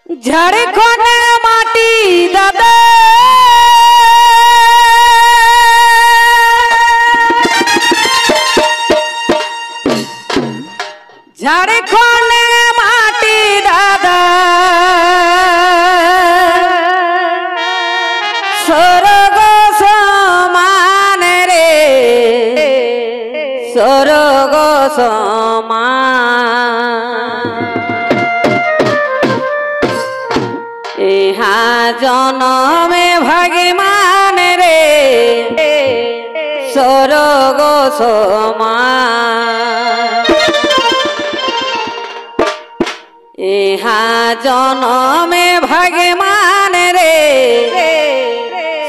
झारखंड माटी दादा झारखंड माटी दादा स्वर्ग समान रे स्वर्ग समान यहाँ जन्म भगवान रे स्वर्ग समान यहाँ जन्म भगवान रे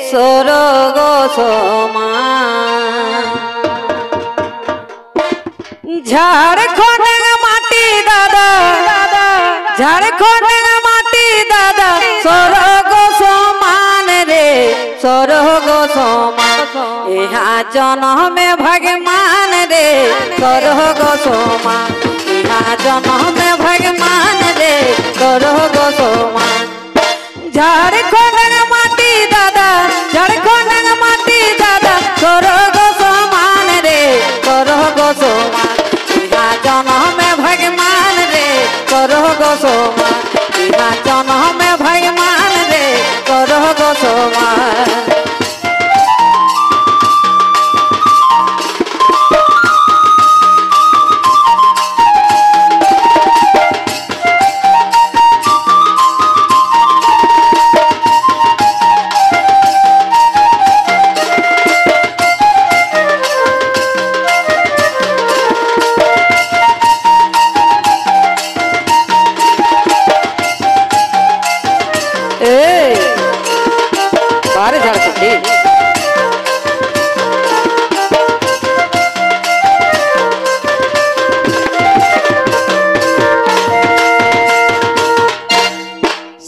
स्वर्ग समान झारखंड माटी दादा झारखंड माटी दादा स्वर्ग समान रे स्वर्ग समान यहाँ जन्म भगवान रे स्वर्ग समान यहाँ जन्म भगवान रे स्वर्ग समान झारखंड माटी दादा झारखंड माटी दादा स्वर्ग समान रे स्वर्ग समान यहाँ जन्म भगवान रे स्वर्ग समान यहाँ जन्म भगवान रे स्वर्ग समान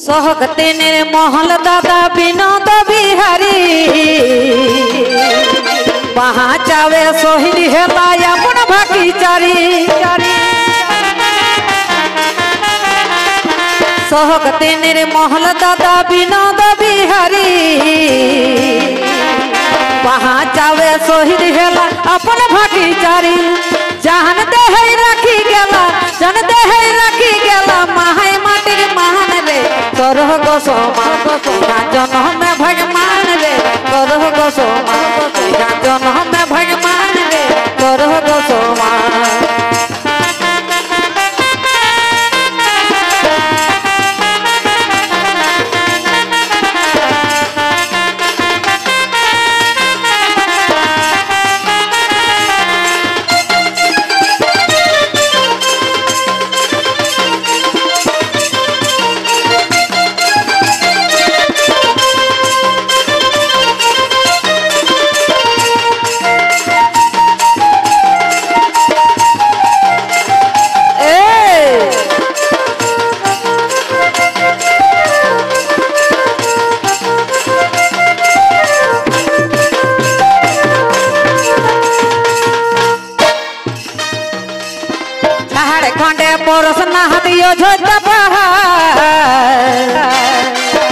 सहकते निर्महल दादा विनोद बिहारी वहाँ चावे शहीद हेला अपन भागीचारी सहकते निर्महल दादा विनोद बिहारी वहाँ चावे शहीद हेला अपन भागीचारी जानते है रखी गेला जानते है रखी गेला महाय माटी महान रे स्वर्ग समान यहाँ जन्म भगवान रे स्वर्ग समान यहाँ जन्म भगवान रे स्वर्ग समान खंडे पोरस नहादियो झोटा पहाड़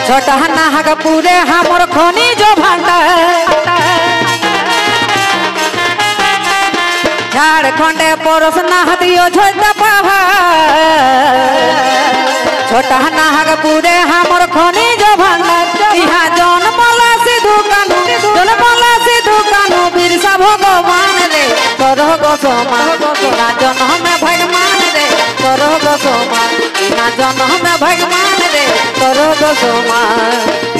छोटा नाहक पूरे हमर खनी जो भांडार झारखंडे पोरस नहादियो झोटा पहाड़ छोटा नाहक पूरे हमर खनी जो भांडार यहाँ जन्मला सिधु कानू बिरसा भगवान रे स्वर्ग समान यहाँ जन्म भगवान रे स्वर्ग समान यहाँ जन्म भगवान रे स्वर्ग समान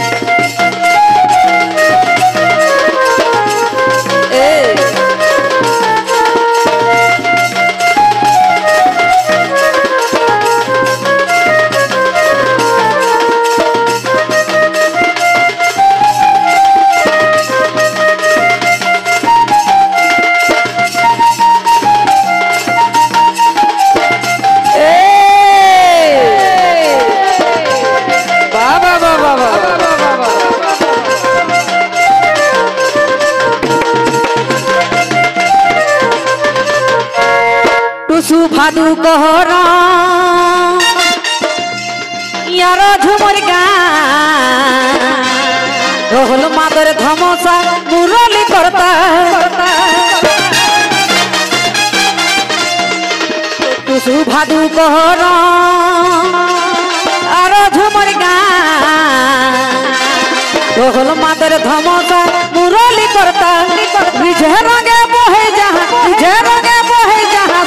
भादु कहरा यार झुमर गान ढोल मादर धमसा मुरली करता टुसु भादु कहर आर झुमर गान ढोल मादर धमसा मुरली करता विजय रंगे बहे जहाँ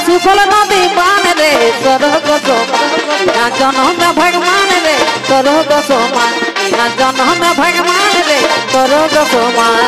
सुफल नदी बान रे सरग सोमान जन्म भगवान रे सरग सोमान जन्म भगवान रे सरग सोमान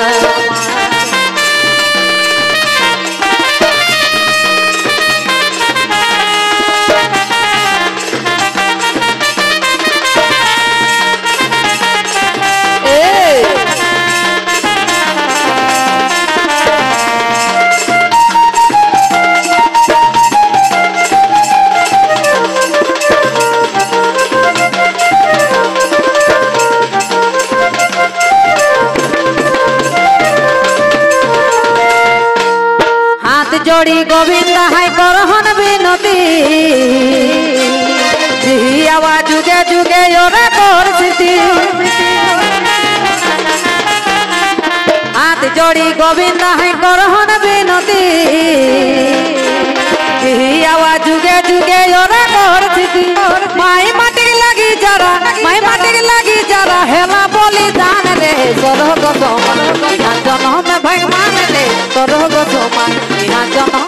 जोड़ी गोविंद हाय करहन बिनती आवाज जुगे जुगे योरा तोर स्थिति हाथ जोड़ी गोविंद हाय करहन बिनती आवाज जुगे जुगे योरा तोर स्थिति माई माटी लगी जरा हेला बोली दान रे सरग सोमान जन्म भगवान रे सरग सोमान जन्म